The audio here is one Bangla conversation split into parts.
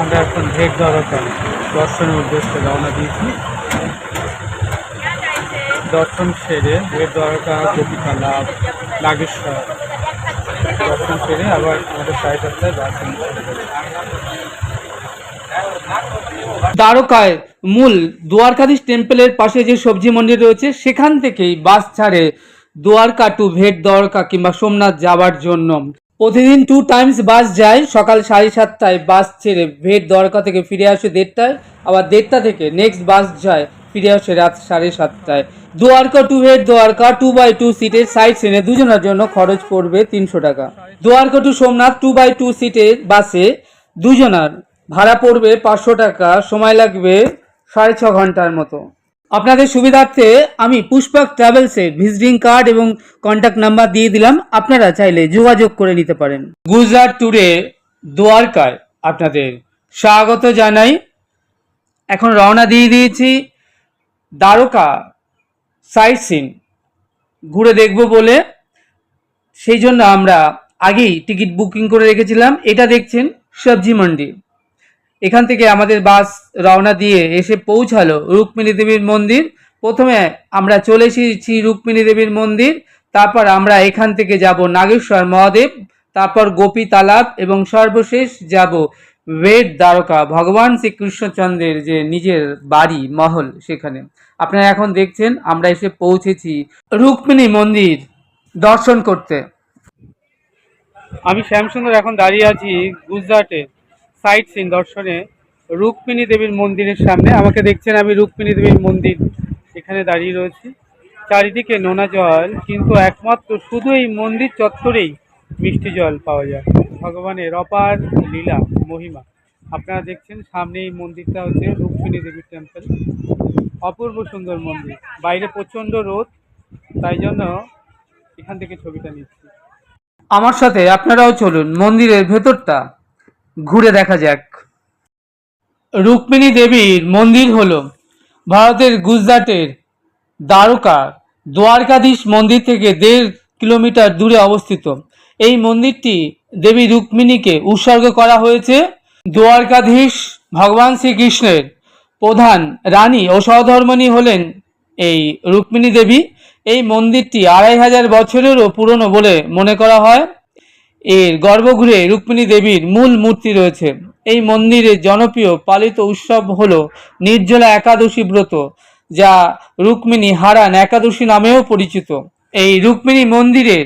আমরা এখন ভেট দ্বারকা দর্শনের উদ্দেশ্যে রওনা দিয়েছি। দর্শন সেরে ভেট দ্বারকা, গোপীতলা, নাগেশ্বর দর্শন সেরে আবার আমাদের 7:30টায় বাস। দ্বারকায় মূল দ্বারকাধীশ টেম্পলের পাশে যে সবজি মন্দির রয়েছে সেখান থেকেই বাস ছাড়ে দ্বারকা টু ভেট দ্বারকা কিংবা সোমনাথ যাওয়ার জন্য। প্রতিদিন 2 টাইমস বাস যায়। সকাল 7:30টায় বাস ছেড়ে ভেট দ্বারকা থেকে ফিরে আসে 1:30টায়, আবার 1:30টা থেকে নেক্সট বাস যায় ফিরে আসে রাত 7:30টায়। দ্বারকা টু ভেট দ্বারকা 2x2 সিটের সাইড সিনে দুজনের জন্য খরচ পড়বে 300 টাকা। দ্বারকা টু সোমনাথ 2x2 সিটের বাসে দুজনার ভাড়া পড়বে 500 টাকা। সময় লাগবে 6.5 ঘন্টার মতো। আপনাদের সুবিধার্থে আমি পুষ্পক ট্রাভেলসের ভিজিটিং কার্ড এবং কন্ট্যাক্ট নাম্বার দিয়ে দিলাম, আপনারা চাইলে যোগাযোগ করে নিতে পারেন। গুজরাট ট্যুরে দ্বারকায় আপনাদের স্বাগত জানাই। এখন রওনা দিয়ে দিয়েছি দ্বারকা সাইট সিন ঘুরে দেখব বলে, সেই জন্য আমরা আগেই টিকিট বুকিং করে রেখেছিলাম। এটা দেখছেন সবজি মন্ডি। এখান থেকে আমাদের বাস রওনা দিয়ে এসে পৌঁছালো রুক্মিণী দেবীর মন্দির। প্রথমে আমরা চলে এসেছি রুক্মিণী দেবীর মন্দির, তারপর আমরা এখান থেকে যাব নাগেশ্বর মহাদেব, তারপর গোপী তালাব এবং সর্বশেষ যাব ভেট দ্বারকা, ভগবান শ্রীকৃষ্ণচন্দ্রের যে নিজের বাড়ি মহল সেখানে। আপনারা এখন দেখছেন আমরা এসে পৌঁছেছি রুক্মিণী মন্দির দর্শন করতে। আমি শ্যামসুন্দর এখন দাঁড়িয়ে আছি গুজরাটে সাইট সিন দর্শনে রুক্মিণী দেবীর মন্দিরের সামনে। আমাকে দেখছেন, আমি রুক্মিণী দেবীর মন্দির এখানে দাঁড়িয়ে রয়েছি। চারিদিকে নোনা জল, কিন্তু একমাত্র শুধু এই মন্দির চত্বরেই মিষ্টি জল পাওয়া যায়। ভগবানের অপার লীলা মহিমা। আপনারা দেখছেন সামনে এই মন্দিরটা হচ্ছে রুক্মিণী দেবীর টেম্পল। অপূর্ব সুন্দর মন্দির। বাইরে প্রচণ্ড রোদ, তাই জন্য এখান থেকে ছবিটা নিচ্ছি। আমার সাথে আপনারাও চলুন মন্দিরের ভেতরটা ঘুরে দেখা যাক। রুক্মিণী দেবীর মন্দির হলো ভারতের গুজরাটের দ্বারকা দ্বারকাধীশ মন্দির থেকে 1.5 কিলোমিটার দূরে অবস্থিত। এই মন্দিরটি দেবী রুক্মিণীকে উৎসর্গ করা হয়েছে। দ্বারকাধীশ ভগবান শ্রীকৃষ্ণের প্রধান রানী ও সহধর্মিণী হলেন এই রুক্মিণী দেবী। এই মন্দিরটি 2500 বছরেরও পুরনো বলে মনে করা হয়। এর গর্ভগৃহে রুক্মিণী দেবীর মূল মূর্তি রয়েছে। এই মন্দিরের জনপ্রিয় পালিত উৎসব হল নির্জলা একাদশী ব্রত, যা রুক্মিণী হারান একাদশী নামেও পরিচিত। এই রুক্মিণী মন্দিরের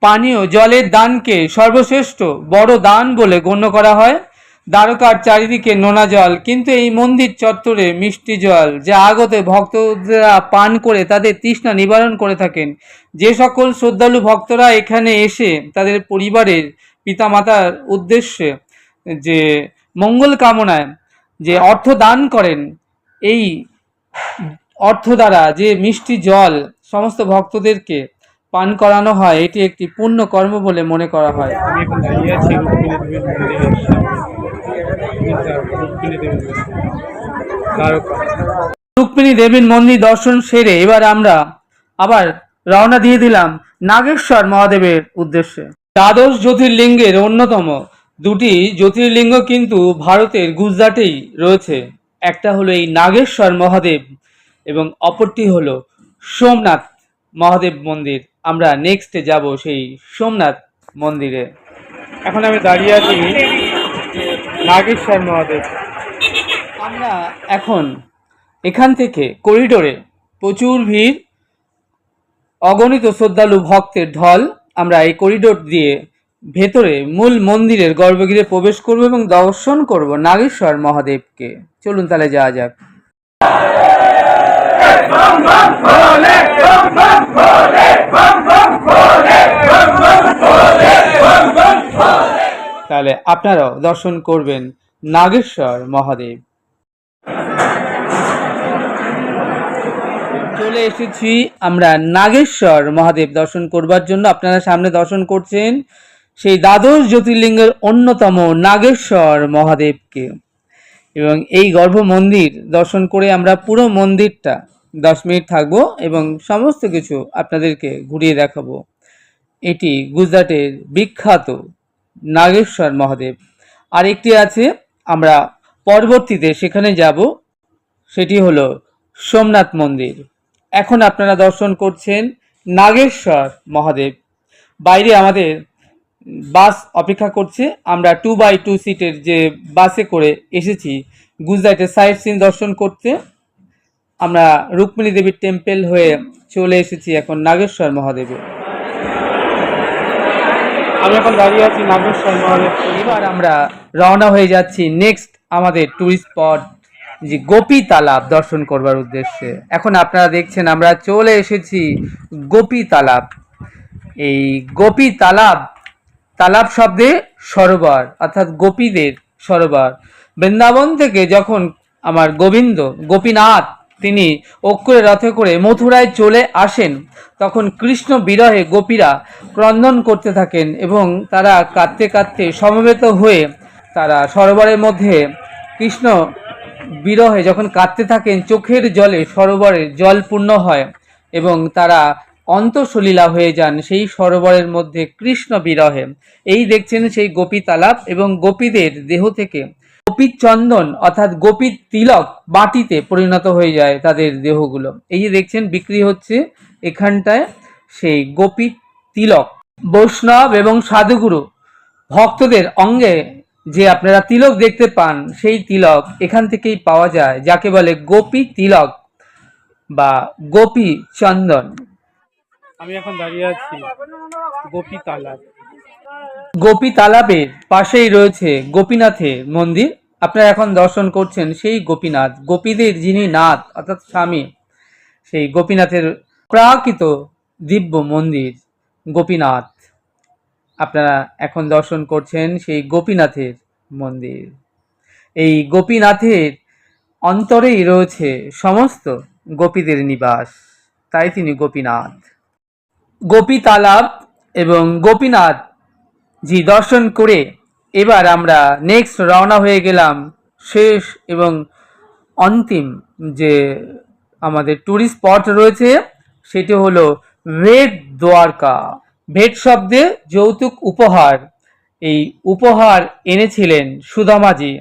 পানীয় জলের দানকে সর্বশ্রেষ্ঠ বড় দান বলে গণ্য করা হয়। দ্বারকার চারিদিকে নোনা জল, কিন্তু এই মন্দির চত্বরে মিষ্টি জল, যা আগত ভক্তরা পান করে তাদের তৃষ্ণা নিবারণ করে থাকেন। যে সকল শ্রদ্ধালু ভক্তরা এখানে এসে তাদের পরিবারের পিতামাতার উদ্দেশ্যে যে মঙ্গল কামনায় যে অর্থ দান করেন, এই অর্থ দ্বারা যে মিষ্টি জল সমস্ত ভক্তদেরকে পান করানো হয়, এটি একটি পুণ্য কর্ম বলে মনে করা হয়। আমি এখন দাঁড়িয়ে আছি রুক্মিণী দেবীর মন্দিরের দ্বারকা। রুক্মিণী দেবীর মন্দির দর্শন সেরে এবার আমরা আবার রওনা দিয়ে দিলাম নাগেশ্বর মহাদেবের উদ্দেশ্যে। দ্বাদশ জ্যোতির্লিঙ্গের অন্যতম 2টি জ্যোতির্লিঙ্গ কিন্তু ভারতের গুজরাটেই রয়েছে। একটা হলো এই নাগেশ্বর মহাদেব এবং অপরটি হলো সোমনাথ মহাদেব মন্দির। আমরা নেক্সটে যাব সেই সোমনাথ মন্দিরে। এখন আমি দাঁড়িয়ে আছি নাগেশ্বর মহাদেব। আমরা এখন এখান থেকে করিডোরে প্রচুর ভিড়, অগণিত শ্রদ্ধালু ভক্তের ঢল। আমরা এই করিডোর দিয়ে ভেতরে মূল মন্দিরের গর্ভগৃহে প্রবেশ করব এবং দর্শন করব নাগেশ্বর মহাদেবকে। চলুন তাহলে যাওয়া যাক। তাহলে আপনারাও দর্শন করবেন নাগেশ্বর মহাদেব। চলে এসেছি আমরা নাগেশ্বর মহাদেব দর্শন করবার জন্য। আপনারা সামনে দর্শন করছেন সেই দ্বাদশ জ্যোতির্লিঙ্গের অন্যতম নাগেশ্বর মহাদেবকে, এবং এই গর্ভ মন্দির দর্শন করে আমরা পুরো মন্দিরটা 10 মিনিট থাকবো এবং সমস্ত কিছু আপনাদেরকে ঘুরিয়ে দেখাবো। এটি গুজরাটের বিখ্যাত নাগেশ্বর মহাদেব। আর একটি আছে আমরা পরবর্তীতে সেখানে যাব, সেটি হলো সোমনাথ মন্দির। এখন আপনারা দর্শন করছেন নাগেশ্বর মহাদেব। বাইরে আমাদের বাস অপেক্ষা করছে। আমরা 2x2 সিটের যে বাসে করে এসেছি গুজরাটের সাইট সিন দর্শন করতে। আমরা রুক্মিণী দেবীর টেম্পল হয়ে চলে এসেছি এখন নাগেশ্বর মহাদেবে। আমি এখন দাঁড়িয়ে আছি নাগেশ্বর মহাদেব। এবার আমরা রওনা হয়ে যাচ্ছি নেক্সট আমাদের ট্যুরিস্ট স্পট যে গোপী তালাব দর্শন করবার উদ্দেশ্যে। এখন আপনারা দেখছেন আমরা চলে এসেছি গোপী তালাব। এই গোপী তালাব, তালাব শব্দে সরোবর, অর্থাৎ গোপীদের সরোবর। বৃন্দাবন থেকে যখন আমার গোপীনাথ তিনি অক্ষরে রথে করে মথুরায় চলে আসেন, তখন কৃষ্ণ বিরহে গোপীরা ক্রন্দন করতে থাকেন এবং তারা কাঁদতে কাঁদতে সমবেত হয়ে তারা সরোবরের মধ্যে কৃষ্ণ বিরহে যখন কাঁদতে থাকেন, চোখের জলে সরোবরে জল পূর্ণ হয় এবং তারা অন্তঃসলীলা হয়ে যান সেই সরোবরের মধ্যে কৃষ্ণ বিরহে। এই দেখছেন সেই গোপী তালাব এবং গোপীদের দেহ থেকে গোপীর চন্দন অর্থাৎ গোপীর তিলক মাটিতে পরিণত হয়ে যায় তাদের দেহগুলো। এই যে দেখছেন বিক্রি হচ্ছে এখানটায় সেই গোপীর তিলক। বৈষ্ণব এবং সাধুগুরু ভক্তদের অঙ্গে যে আপনারা তিলক দেখতে পান, সেই তিলক এখান থেকেই পাওয়া যায়, যাকে বলে গোপী তিলক বা গোপী চন্দন। আমি এখন দাঁড়িয়ে আছি গোপী তালাব। গোপী তালাবের পাশেই রয়েছে গোপীনাথের মন্দির। আপনারা এখন দর্শন করছেন সেই গোপীনাথ, গোপীদের যিনি নাথ অর্থাৎ স্বামী, সেই গোপীনাথের প্রাকৃত দিব্য মন্দির গোপীনাথ। আপনারা এখন দর্শন করছেন সেই গোপীনাথের মন্দির। এই গোপীনাথের অন্তরেই রয়েছে সমস্ত গোপীদের নিবাস, তাই তিনি গোপীনাথ। গোপী তালাব এবং গোপীনাথ জি দর্শন করে এবার আমরা নেক্সট রওনা হয়ে গেলাম শেষ এবং অন্তিম যে আমাদের ট্যুরিস্ট স্পট রয়েছে, সেটি হলো ভেট দ্বারকা। ভেট শব্দে যৌতুক উপহার। এই উপহার এনেছিলেন সুদামাজি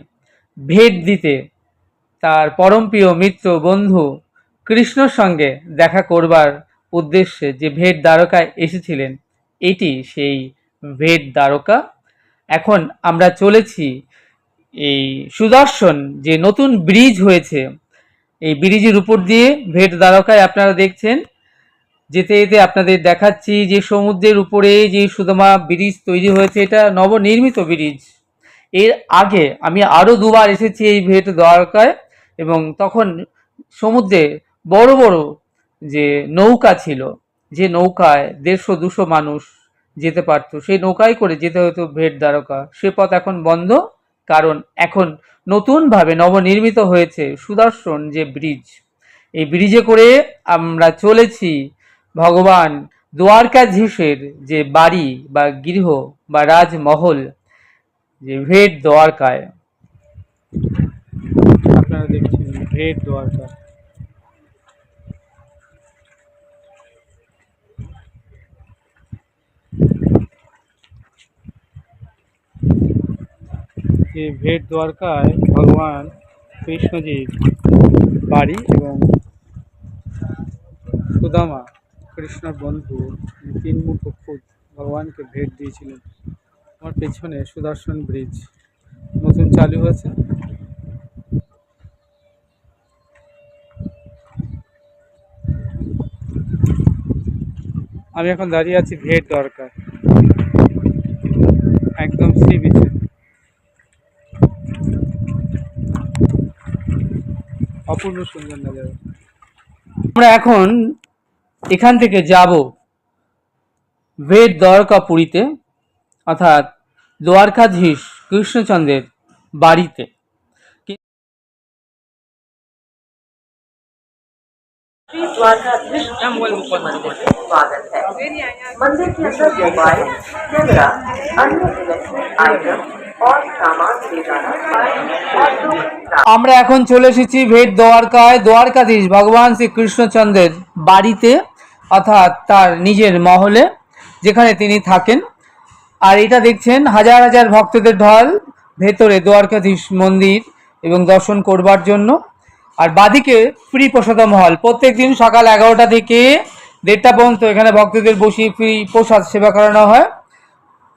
ভেট দিতে তার পরমপ্রিয় মিত্র বন্ধু কৃষ্ণর সঙ্গে দেখা করবার উদ্দেশ্যে যে ভেট দ্বারকায় এসেছিলেন, এটি সেই ভেট দ্বারকা। এখন আমরা চলেছি এই সুদর্শন যে নতুন ব্রিজ হয়েছে, এই ব্রিজের উপর দিয়ে ভেট দ্বারকায় আপনারা দেখছেন। যেতে যেতে আপনাদের দেখাচ্ছি যে সমুদ্রের উপরে যে সুদামা ব্রিজ তৈরি হয়েছে, এটা নবনির্মিত ব্রিজ। এর আগে আমি আরও দুবার এসেছি এই ভেট দ্বারকায় এবং তখন সমুদ্রে বড় বড় যে নৌকা ছিল, যে নৌকায় 150-200 মানুষ যেতে পারতো, সেই নৌকায় করে যেতে হতো ভেট দ্বারকা। সে পথ এখন বন্ধ, কারণ এখন নতুনভাবে নবনির্মিত হয়েছে সুদর্শন যে ব্রিজ। এই ব্রিজে করে আমরা চলেছি ভগবান দ্বারকাধীশের যে বাড়ি বা গৃহ বা রাজমহল, যে ভেট দ্বারকায়। আপনারা দেখছেন ভেট দ্বারকা। যে ভেট দ্বারকায় ভগবান কৃষ্ণজির বাড়ি এবং সুদামা কৃষ্ণর বন্ধু তিনমুখ খুদ ভগবানকে ভেট দিয়েছিলেন। আমার পেছনে সুদর্শন ব্রিজ নতুন চালু হয়েছে। আমি এখন দাঁড়িয়ে আছি ভেট দ্বারকা, একদম সি বিচে। অপূর্ব সুন্দর নজারা। আমরা এখন এখান থেকে যাব ভেট দ্বারকা পুরীতে, অর্থাৎ দ্বারকাধীশ কৃষ্ণচন্দ্রের বাড়িতে। श्री द्वारकाधीश मंदिर में स्वागत है। मंदिर के अंदर मोबाइल, कैमरा, अन्य इलेक्ट्रॉनिक आइटम और सामान ले जाना और আমরা এখন চলে এসেছি ভেট দ্বারকায়, দ্বারকাধীশ ভগবান শ্রী কৃষ্ণচন্দ্রের বাড়িতে, অর্থাৎ তার নিজের মহলে যেখানে তিনি থাকেন। আর এটা দেখছেন হাজার হাজার ভক্তদের ঢল ভেতরে দ্বারকাধীশ মন্দির এবং দর্শন করবার জন্য। আর বাদিকে ফ্রি প্রসাদম হল, প্রত্যেক দিন সকাল 11টা থেকে 1:30 পর্যন্ত এখানে ভক্তদের বসিয়ে ফ্রি প্রসাদ সেবা করানো হয়।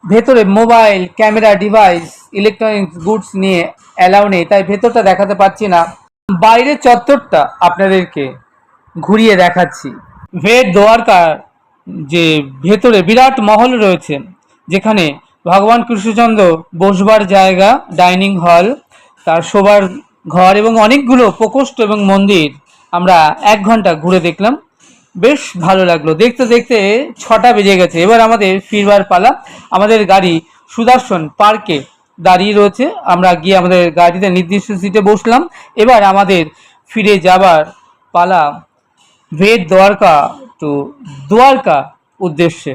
ভেতরে mobile, camera, device, electronics goods নিয়ে অ্যালাউ নেই, তাই ভেতরটা দেখাতে পারছি না। বাইরের চত্বরটা আপনাদেরকে ঘুরিয়ে দেখাচ্ছি। ভেট দ্বারকার যে ভেতরে বিরাট মহল রয়েছে, যেখানে ভগবান কৃষ্ণচন্দ্র বসবার জায়গা, ডাইনিং হল, তার শোবার ঘর এবং অনেকগুলো প্রকোষ্ঠ এবং মন্দির আমরা 1 ঘন্টা ঘুরে দেখলাম। বেশ ভালো লাগলো। দেখতে দেখতে 6টা বেজে গেছে। এবার আমাদের ফিরবার পালা। আমাদের গাড়ি সুদর্শন পার্কে দাঁড়িয়ে রয়েছে। আমরা গিয়ে আমাদের গাড়িতে নির্দিষ্ট সিটে বসলাম। এবার আমাদের ফিরে যাবার পালা ভেট দ্বারকা টু দ্বারকা উদ্দেশ্যে।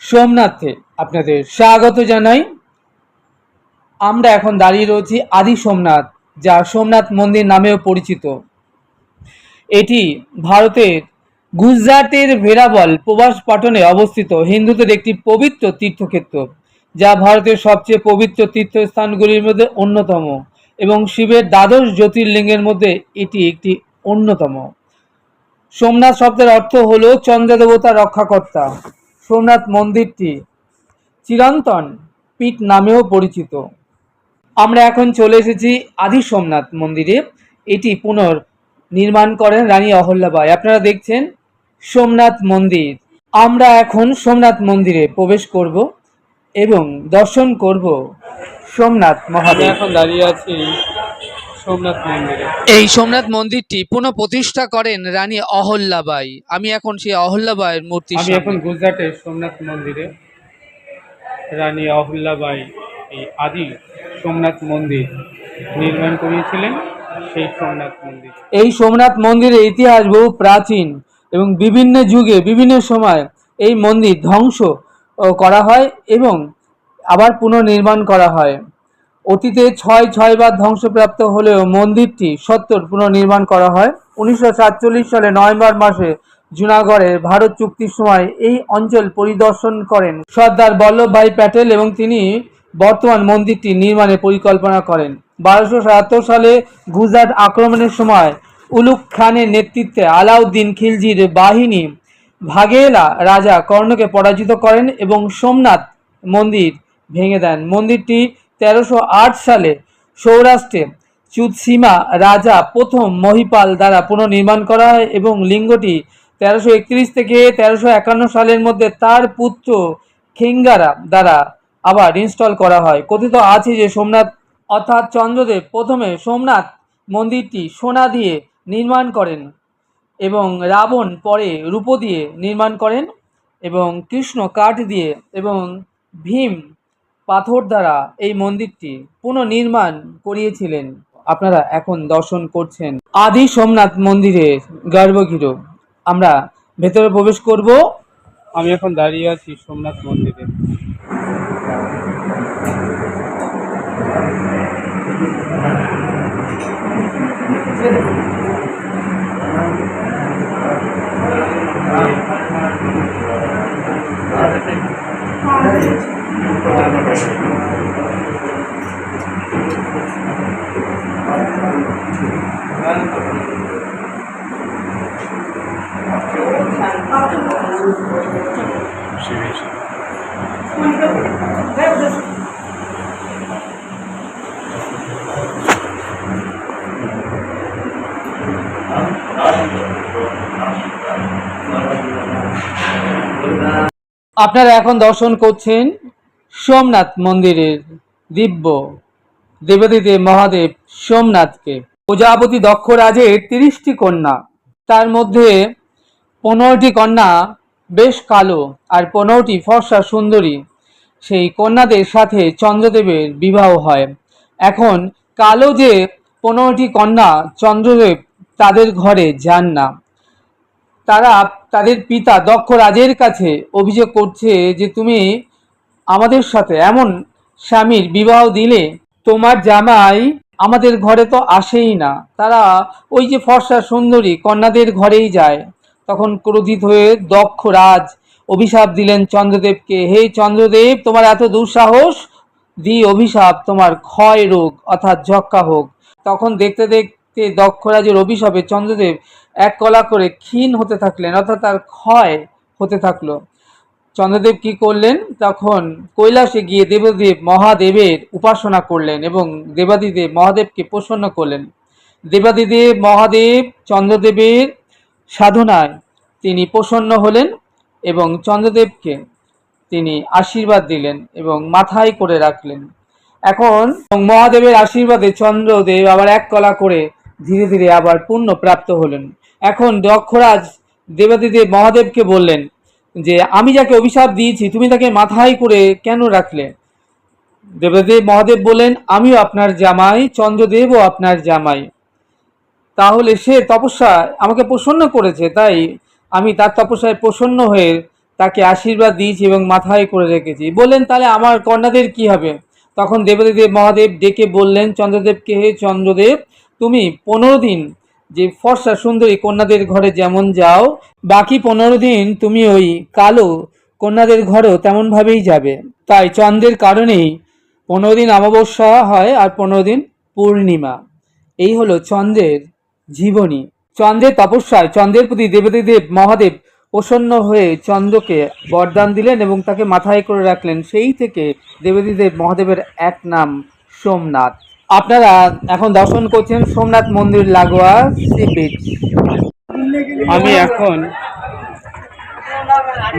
সোমনাথে আপনাদের স্বাগত জানাই। আমরা এখন দাঁড়িয়ে রয়েছি আদি সোমনাথ, যা সোমনাথ মন্দির নামেও পরিচিত। এটি ভারতের গুজরাটের ভেরাবল প্রবাস পাটনে অবস্থিত হিন্দুদের একটি পবিত্র তীর্থক্ষেত্র, যা ভারতের সবচেয়ে পবিত্র তীর্থস্থানগুলির মধ্যে অন্যতম এবং শিবের দ্বাদশ জ্যোতির্লিঙ্গের মধ্যে এটি একটি অন্যতম। সোমনাথ শব্দের অর্থ হল চন্দ্র দেবতা রক্ষাকর্তা। সোমনাথ মন্দিরটি চিরন্তন পীঠ নামেও পরিচিত। আমরা এখন চলে এসেছি আদি সোমনাথ মন্দিরে। এটি পুনর্নির্মাণ করেন রানী অহল্যাবাই। আপনারা দেখছেন সোমনাথ মন্দির। আমরা এখন সোমনাথ মন্দিরে প্রবেশ করব এবং দর্শন করব সোমনাথ আমি মহাদেব। এখন দাঁড়িয়ে আছি সোমনাথ মন্দিরে। এই সোমনাথ মন্দিরটি পুনঃপ্রতিষ্ঠা করেন রানী অহল্যাবাই। আমি এখন সেই অহল্যাবাইয়ের মূর্তি আমি এখন গুজরাটের সোমনাথ মন্দিরে। রানী অহল্যাবাই এই আদি সোমনাথ মন্দির নির্মাণ করিয়েছিলেন, সেই সোমনাথ মন্দির। এই সোমনাথ মন্দিরের ইতিহাস বহু প্রাচীন এবং বিভিন্ন যুগে বিভিন্ন সময় এই মন্দির ধ্বংস করা হয় এবং আবার পুনর্নির্মাণ করা হয়। অতীতে 6 বার ধ্বংসপ্রাপ্ত হলেও মন্দিরটি সত্তর পুনর্নির্মাণ করা হয়। 1947 সালে নভেম্বর মাসে জুনাগড়ের ভারত চুক্তির সময় এই অঞ্চল পরিদর্শন করেন সর্দার বল্লভভাই প্যাটেল এবং তিনি বর্তমান মন্দিরটি নির্মাণের পরিকল্পনা করেন। 1277 সালে গুজরাট আক্রমণের সময় উলুগ খানের নেতৃত্বে আলাউদ্দিন খিলজির বাহিনী ভাগেলা রাজা কর্ণকে পরাজিত করেন এবং সোমনাথ মন্দির ভেঙে দেন। মন্দিরটি 1308 সালে সৌরাষ্ট্রে চুতসীমা রাজা প্রথম মহিপাল দ্বারা পুনর্নির্মাণ করা হয় এবং লিঙ্গটি 1331 থেকে 1351 সালের মধ্যে তার পুত্র খেঙ্গারা দ্বারা আবার ইনস্টল করা হয়। কথিত আছে যে সোমনাথ অর্থাৎ চন্দ্রদেব প্রথমে সোমনাথ মন্দিরটি সোনা দিয়ে নির্মাণ করেন এবং রাবণ পরে রূপো দিয়ে নির্মাণ করেন এবং কৃষ্ণ কাঠ দিয়ে এবং ভীম পাথর দ্বারা এই মন্দিরটি পুনর্নির্মাণ করিয়েছিলেন। আপনারা এখন দর্শন করছেন আদি সোমনাথ মন্দিরের গর্ভগৃহ। আমরা ভেতরে প্রবেশ করব। আমি এখন দাঁড়িয়ে আছি সোমনাথ মন্দিরে। আপনারা এখন দর্শন করছেন সোমনাথ মন্দিরের দিব্য দেবাদিদেব মহাদেব সোমনাথকে। প্রজাপতি দক্ষ রাজের 30টি কন্যা, তার মধ্যে 15টি কন্যা বেশ কালো আর 15টি ফর্সা সুন্দরী। সেই কন্যাদের সাথে চন্দ্রদেবের বিবাহ হয়। এখন কালো যে 15টি কন্যা চন্দ্রদেব তাদের ঘরে যান না। তারা তাদের পিতা দক্ষ রাজের কাছে অভিযোগ করছে যে তুমি আমাদের সাথে এমন স্বামীর বিবাহ দিলে, তোমার জামাই আমাদের ঘরে তো আসেই না, তারা ওই যে ফর্সা সুন্দরী কন্যাদের ঘরেই যায়। তখন ক্রোধিত হয়ে দক্ষ রাজ অভিশাপ দিলেন চন্দ্রদেবকে, হে চন্দ্রদেব, তোমার এত দুঃসাহস, দি অভিশাপ তোমার ক্ষয় রোগ অর্থাৎ যক্কা হোক। তখন দেখতে দেখতে দক্ষরাজের অভিশাপে চন্দ্রদেব এক কলা করে ক্ষীণ হতে থাকলেন, অর্থাৎ তার ক্ষয় হতে থাকলো। চন্দ্রদেব কি করলেন, তখন কৈলাসে গিয়ে দেবদেব মহাদেবের উপাসনা করলেন এবং দেবাদিদেব মহাদেবকে প্রসন্ন করলেন। দেবাদিদেব মহাদেব চন্দ্রদেবের সাধনায় তিনি প্রসন্ন হলেন এবং চন্দ্রদেবকে তিনি আশীর্বাদ দিলেন এবং মাথায় করে রাখলেন। এখন মহাদেবের আশীর্বাদে চন্দ্রদেব আবার এক কলা করে ধীরে ধীরে আবার পূর্ণ প্রাপ্ত হলেন। এখন দক্ষরাজ দেবাদিদেব মহাদেবকে বললেন যে আমি যাকে অভিশাপ দিয়েছি তুমি তাকে মাথায় করে কেন রাখলে? দেবাদিদেব মহাদেব বললেন, আমিও আপনার জামাই, চন্দ্রদেবও আপনার জামাই, তাহলে সে তপস্যা আমাকে প্রসন্ন করেছে, তাই আমি তার তপস্যায় প্রসন্ন হয়ে তাকে আশীর্বাদ দিয়েছি এবং মাথায় করে রেখেছি। বললেন, তাহলে আমার কন্যাদের কি হবে? তখন দেবাদিদেব মহাদেব ডেকে বললেন চন্দ্রদেবকে, হে চন্দ্রদেব, তুমি 15 দিন যে ফর্সা সুন্দরী কন্যাদের ঘরে যেমন যাও, বাকি 15 দিন তুমি ওই কালো কন্যাদের ঘরেও তেমনভাবেই যাবে। তাই চন্দ্রের কারণেই 15 দিন অমাবস্যা হয় আর 15 দিন পূর্ণিমা। এই হলো চন্দ্রের জীবনী। চন্দ্রের তপস্যায় চন্দ্রের প্রতি দেবাদিদেব মহাদেব প্রসন্ন হয়ে চন্দ্রকে বরদান দিলেন এবং তাকে মাথায় করে রাখলেন। সেই থেকে দেবাদিদেব মহাদেবের এক নাম সোমনাথ। আপনারা এখন দর্শন করছেন সোমনাথ মন্দির লাগোয়া সি বিচ। আমি এখন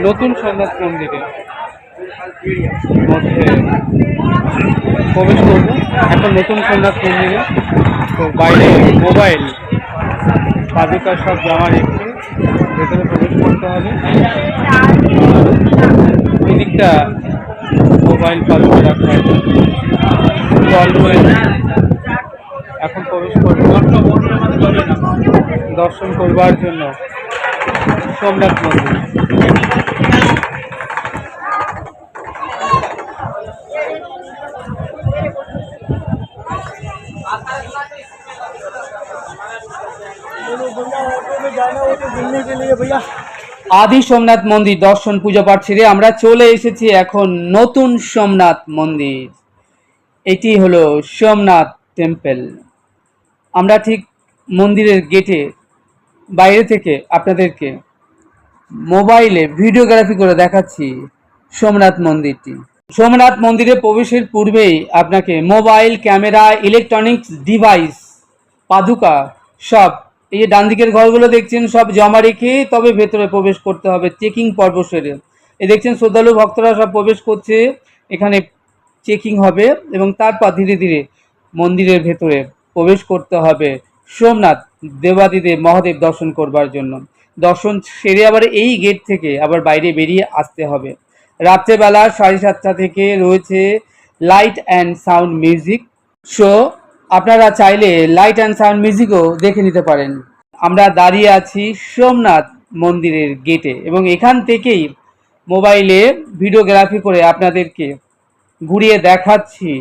নতুন সোমনাথ মন্দিরে মধ্যে প্রবেশ করবো। এখন নতুন সোমনাথ মন্দিরে তো বাইরে মোবাইল পাদুকা সব জমা রেখে ভেতরে প্রবেশ করতে হবে। ওই দিকটা মোবাইল পাদুকা রাখা হয়। এখন প্রবেশ করবো দর্শন করবার জন্য সোমনাথ মন্দির। আদি সোমনাথ মন্দির দর্শন পূজা পাঠ ছেড়ে আমরা চলে এসেছি এখন নতুন সোমনাথ মন্দির। এটি হলো সোমনাথ টেম্পল। আমরা ঠিক মন্দিরের গেটে বাইরে থেকে আপনাদেরকে মোবাইলে ভিডিওগ্রাফি করে দেখাচ্ছি সোমনাথ মন্দিরটি। সোমনাথ মন্দিরে প্রবেশের পূর্বেই আপনাকে মোবাইল, ক্যামেরা, ইলেকট্রনিক্স ডিভাইস, পাদুকা সব, এই যে ডান দিকের ঘরগুলো দেখছেন সব জমা রেখে তবে ভেতরে প্রবেশ করতে হবে চেকিং পর্ব সেরে। এই দেখছেন শ্রদ্ধালু ভক্তরা সব প্রবেশ করছে, এখানে চেকিং হবে এবং তারপর ধীরে ধীরে মন্দিরের ভেতরে প্রবেশ করতে হবে সোমনাথ দেবাদিদেব মহাদেব দর্শন করবার জন্য। দর্শন সেরে আবার এই গেট থেকে আবার বাইরে বেরিয়ে আসতে হবে। রাত্রেবেলা 7:30 থেকে রয়েছে light and sound music show. আপনারা চাইলে লাইট অ্যান্ড সাউন্ড মিউজিকও দেখে নিতে পারেন। আমরা দাঁড়িয়ে আছি সোমনাথ মন্দিরের গেটে এবং এখান থেকেই মোবাইলে ভিডিওগ্রাফি করে আপনাদেরকে ঘুরিয়ে দেখাচ্ছি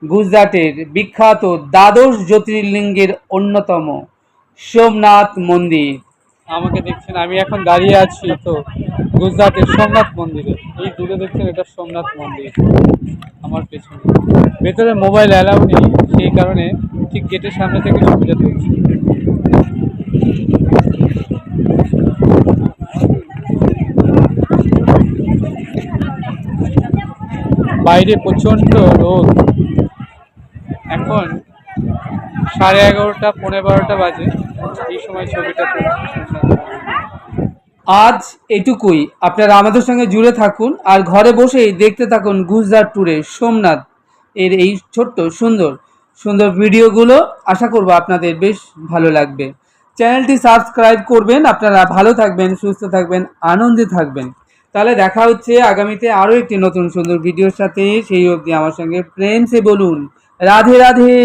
গুজরাটের বিখ্যাত দ্বাদশ জ্যোতির্লিঙ্গের অন্যতম সোমনাথ মন্দির। আমাকে দেখছেন, আমি এখন দাঁড়িয়ে আছি তো গুজরাটের সোমনাথ মন্দিরে। এই দূরে দেখছেন এটা সোমনাথ মন্দির আমার পেছনে। ভেতরে মোবাইল অ্যালাউ নেই, সেই কারণে ঠিক গেটের সামনে থেকে সুবিধা তুলছি। বাইরে প্রচণ্ড রোদ। এখন 11:30 11:15 বাজে। এই সময় ছবিটা তুলছি। আজ এটুকুই। আপনারা আমাদের সঙ্গে জুড়ে থাকুন আর ঘরে বসেই দেখতে থাকুন গুজরাট ট্যুরে সোমনাথ এর এই ছোট্ট সুন্দর সুন্দর ভিডিওগুলো। আশা করব আপনাদের বেশ ভালো লাগবে। চ্যানেলটি সাবস্ক্রাইব করবেন। আপনারা ভালো থাকবেন, সুস্থ থাকবেন, আনন্দে থাকবেন। তাহলে দেখা হচ্ছে আগামীতে আরও একটি নতুন সুন্দর ভিডিওর সাথে। সেই অবধি আমার সঙ্গে ফ্রেন্ডসে বলুন রাধে রাধে।